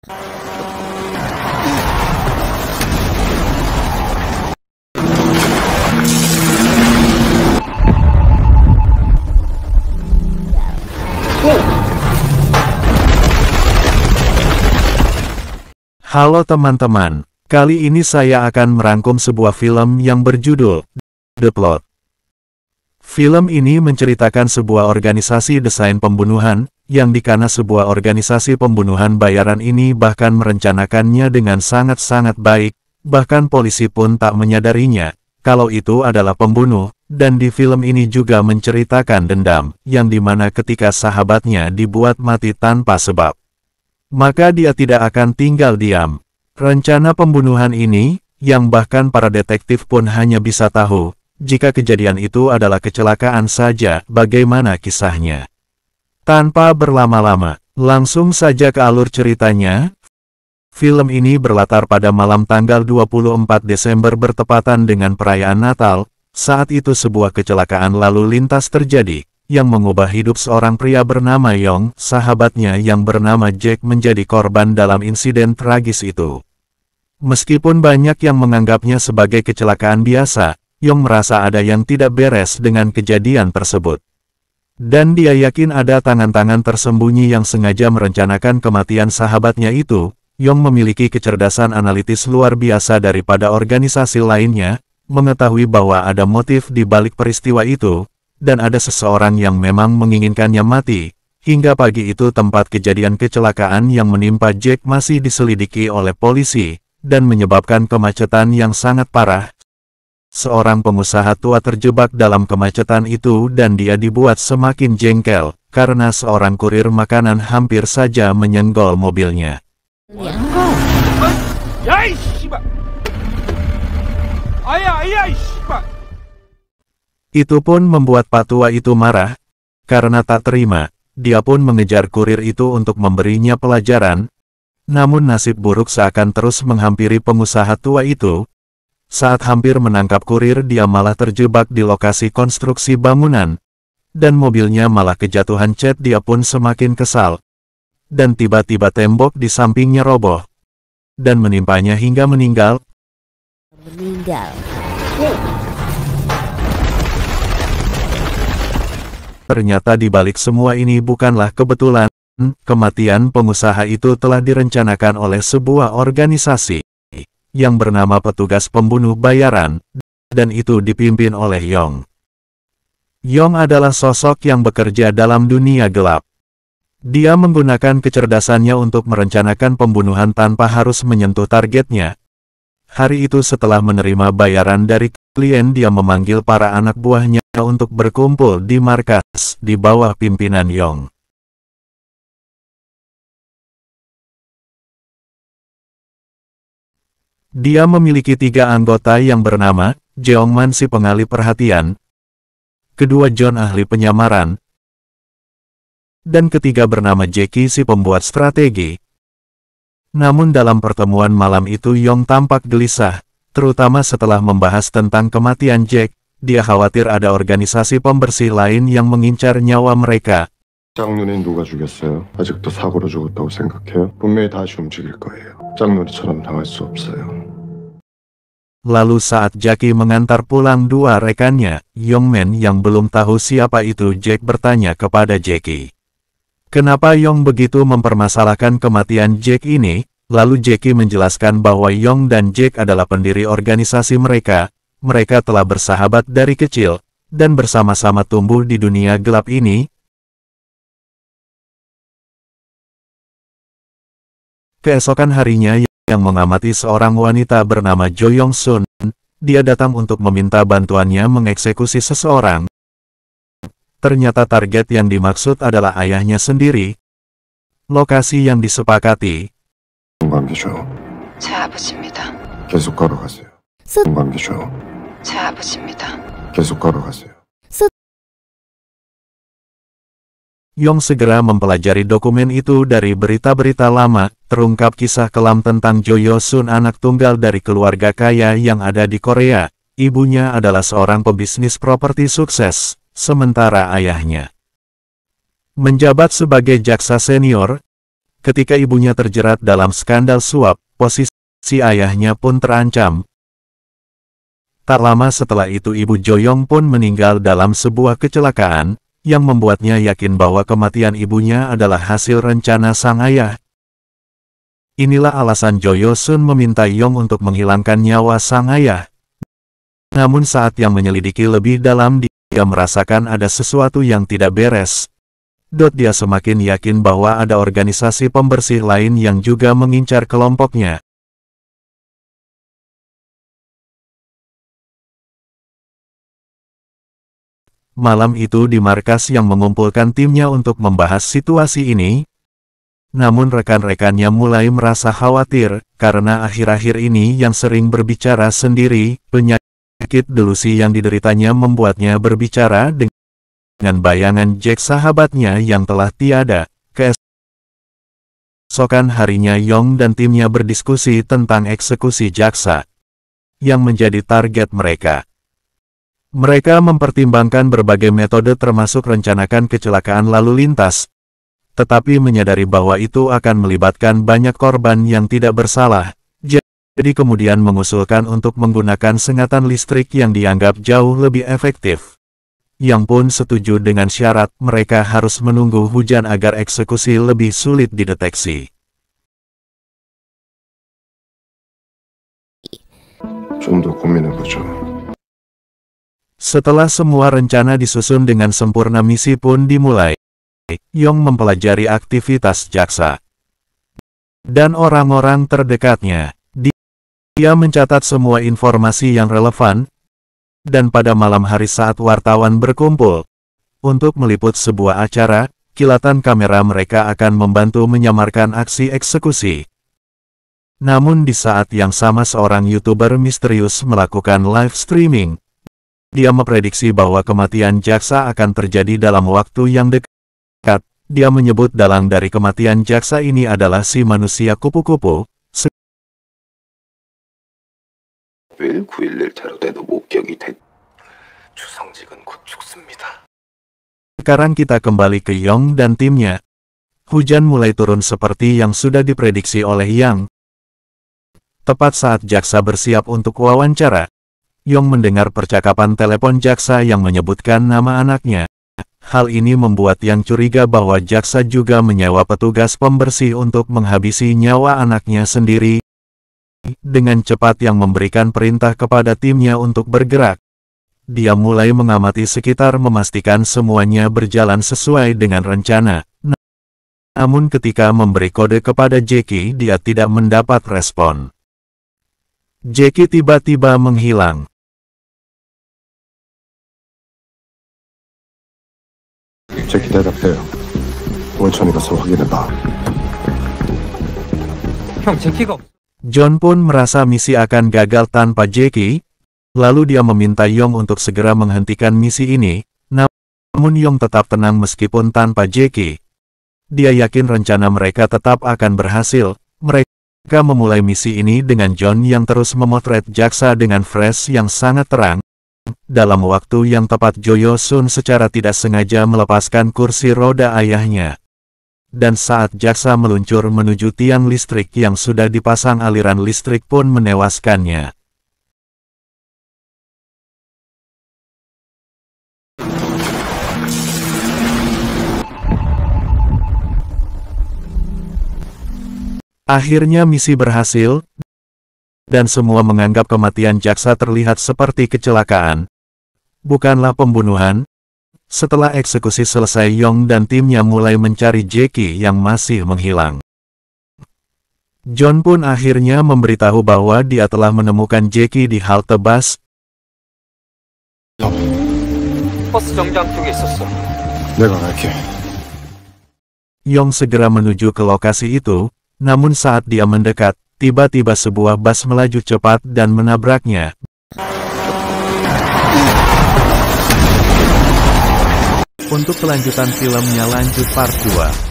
Halo teman-teman, kali ini saya akan merangkum sebuah film yang berjudul The Plot. Film ini menceritakan sebuah organisasi desain pembunuhan, yang dikana sebuah organisasi pembunuhan bayaran ini bahkan merencanakannya dengan sangat-sangat baik, bahkan polisi pun tak menyadarinya, kalau itu adalah pembunuh, dan di film ini juga menceritakan dendam, yang dimana ketika sahabatnya dibuat mati tanpa sebab, maka dia tidak akan tinggal diam. Rencana pembunuhan ini, yang bahkan para detektif pun hanya bisa tahu, jika kejadian itu adalah kecelakaan saja, bagaimana kisahnya. Tanpa berlama-lama, langsung saja ke alur ceritanya. Film ini berlatar pada malam tanggal 24 Desember bertepatan dengan perayaan Natal. Saat itu sebuah kecelakaan lalu lintas terjadi, yang mengubah hidup seorang pria bernama Yong, sahabatnya yang bernama Jack menjadi korban dalam insiden tragis itu. Meskipun banyak yang menganggapnya sebagai kecelakaan biasa, Yong merasa ada yang tidak beres dengan kejadian tersebut. Dan dia yakin ada tangan-tangan tersembunyi yang sengaja merencanakan kematian sahabatnya itu. Yong memiliki kecerdasan analitis luar biasa daripada organisasi lainnya, mengetahui bahwa ada motif di balik peristiwa itu, dan ada seseorang yang memang menginginkannya mati. Hingga pagi itu tempat kejadian kecelakaan yang menimpa Jack masih diselidiki oleh polisi, dan menyebabkan kemacetan yang sangat parah. Seorang pengusaha tua terjebak dalam kemacetan itu dan dia dibuat semakin jengkel, karena seorang kurir makanan hampir saja menyenggol mobilnya. Itu pun membuat Pak Tua itu marah, karena tak terima, dia pun mengejar kurir itu untuk memberinya pelajaran. Namun nasib buruk seakan terus menghampiri pengusaha tua itu. Saat hampir menangkap kurir dia malah terjebak di lokasi konstruksi bangunan, dan mobilnya malah kejatuhan cat. Dia pun semakin kesal, dan tiba-tiba tembok di sampingnya roboh, dan menimpanya hingga meninggal. Ternyata di balik semua ini bukanlah kebetulan, kematian pengusaha itu telah direncanakan oleh sebuah organisasi, yang bernama Petugas Pembunuh Bayaran, dan itu dipimpin oleh Yong. Yong adalah sosok yang bekerja dalam dunia gelap. Dia menggunakan kecerdasannya untuk merencanakan pembunuhan tanpa harus menyentuh targetnya. Hari itu setelah menerima bayaran dari klien, dia memanggil para anak buahnya untuk berkumpul di markas di bawah pimpinan Yong. Dia memiliki 3 anggota yang bernama Jeongman si pengalih perhatian, kedua John ahli penyamaran, dan ketiga bernama Jackie si pembuat strategi. Namun dalam pertemuan malam itu Yong tampak gelisah, terutama setelah membahas tentang kematian Jack. Dia khawatir ada organisasi pembersih lain yang mengincar nyawa mereka. 짝눈이 누가 죽였어요? 아직도 사고로 죽었다고 생각해요? 분명히 다시 움직일 거예요. 짝눈이처럼 당할 수 없어요. Lalu saat Jackie mengantar pulang 2 rekannya, Yongman yang belum tahu siapa itu Jack bertanya kepada Jackie, kenapa Yong begitu mempermasalahkan kematian Jack ini? Lalu Jackie menjelaskan bahwa Yong dan Jack adalah pendiri organisasi mereka. Mereka telah bersahabat dari kecil, dan bersama-sama tumbuh di dunia gelap ini. Keesokan harinya, yang mengamati seorang wanita bernama Jo Yong Sun, dia datang untuk meminta bantuannya mengeksekusi seseorang. Ternyata target yang dimaksud adalah ayahnya sendiri. Lokasi yang disepakati. 제 아버지입니다. 계속 걸어가세요. 관계죠. 제 아버지입니다. 계속 걸어가세요. Yong segera mempelajari dokumen itu dari berita-berita lama. Terungkap kisah kelam tentang Jo Yo Sun, anak tunggal dari keluarga kaya yang ada di Korea. Ibunya adalah seorang pebisnis properti sukses, sementara ayahnya menjabat sebagai jaksa senior. Ketika ibunya terjerat dalam skandal suap, posisi ayahnya pun terancam. Tak lama setelah itu Ibu Joyong pun meninggal dalam sebuah kecelakaan, yang membuatnya yakin bahwa kematian ibunya adalah hasil rencana sang ayah. Inilah alasan Joyo Sun meminta Yong untuk menghilangkan nyawa sang ayah. Namun saat yang menyelidiki lebih dalam, dia merasakan ada sesuatu yang tidak beres. Dia semakin yakin bahwa ada organisasi pembersih lain yang juga mengincar kelompoknya. Malam itu di markas yang mengumpulkan timnya untuk membahas situasi ini. Namun rekan-rekannya mulai merasa khawatir, karena akhir-akhir ini yang sering berbicara sendiri, penyakit delusi yang dideritanya membuatnya berbicara dengan bayangan Jack sahabatnya yang telah tiada. Keesokan harinya Yong dan timnya berdiskusi tentang eksekusi jaksa yang menjadi target mereka. Mereka mempertimbangkan berbagai metode termasuk rencanakan kecelakaan lalu lintas, tetapi menyadari bahwa itu akan melibatkan banyak korban yang tidak bersalah. Jadi kemudian mengusulkan untuk menggunakan sengatan listrik yang dianggap jauh lebih efektif. Yang pun setuju dengan syarat mereka harus menunggu hujan agar eksekusi lebih sulit dideteksi. 좀 더 고민해보죠. Setelah semua rencana disusun dengan sempurna, misi pun dimulai. Yong mempelajari aktivitas jaksa dan orang-orang terdekatnya. Dia mencatat semua informasi yang relevan, dan pada malam hari saat wartawan berkumpul untuk meliput sebuah acara, kilatan kamera mereka akan membantu menyamarkan aksi eksekusi. Namun di saat yang sama seorang YouTuber misterius melakukan live streaming. Dia memprediksi bahwa kematian jaksa akan terjadi dalam waktu yang dekat. Dia menyebut dalang dari kematian jaksa ini adalah si manusia kupu-kupu. 왜 9.11 테러 때도 목격이 됐... 주성직은 곧 죽습니다. Sekarang kita kembali ke Yong dan timnya. Hujan mulai turun seperti yang sudah diprediksi oleh Yang. Tepat saat jaksa bersiap untuk wawancara, Yong mendengar percakapan telepon jaksa yang menyebutkan nama anaknya. Hal ini membuat Yang curiga bahwa jaksa juga menyewa petugas pembersih untuk menghabisi nyawa anaknya sendiri. Dengan cepat Yang memberikan perintah kepada timnya untuk bergerak. Dia mulai mengamati sekitar memastikan semuanya berjalan sesuai dengan rencana. Namun ketika memberi kode kepada Jackie, dia tidak mendapat respon. Jackie tiba-tiba menghilang. 제키 대답해요. 원천이 가서 확인해봐. 형, 제키가 없어. John pun merasa misi akan gagal tanpa Jackie, lalu dia meminta Yong untuk segera menghentikan misi ini, namun Yong tetap tenang meskipun tanpa Jackie. Dia yakin rencana mereka tetap akan berhasil. Mereka memulai misi ini dengan John yang terus memotret jaksa dengan flash yang sangat terang. Dalam waktu yang tepat Joyo Sun secara tidak sengaja melepaskan kursi roda ayahnya. Dan saat jaksa meluncur menuju tiang listrik yang sudah dipasang, aliran listrik pun menewaskannya. Akhirnya misi berhasil, dan semua menganggap kematian jaksa terlihat seperti kecelakaan, bukanlah pembunuhan. Setelah eksekusi selesai, Yong dan timnya mulai mencari Jackie yang masih menghilang. John pun akhirnya memberitahu bahwa dia telah menemukan Jackie di halte bus. 버스 정장 쪽에 있었어. 내가 갈게. Yong segera menuju ke lokasi itu, namun saat dia mendekat, tiba-tiba sebuah bus melaju cepat dan menabraknya. Untuk kelanjutan filmnya lanjut part 2.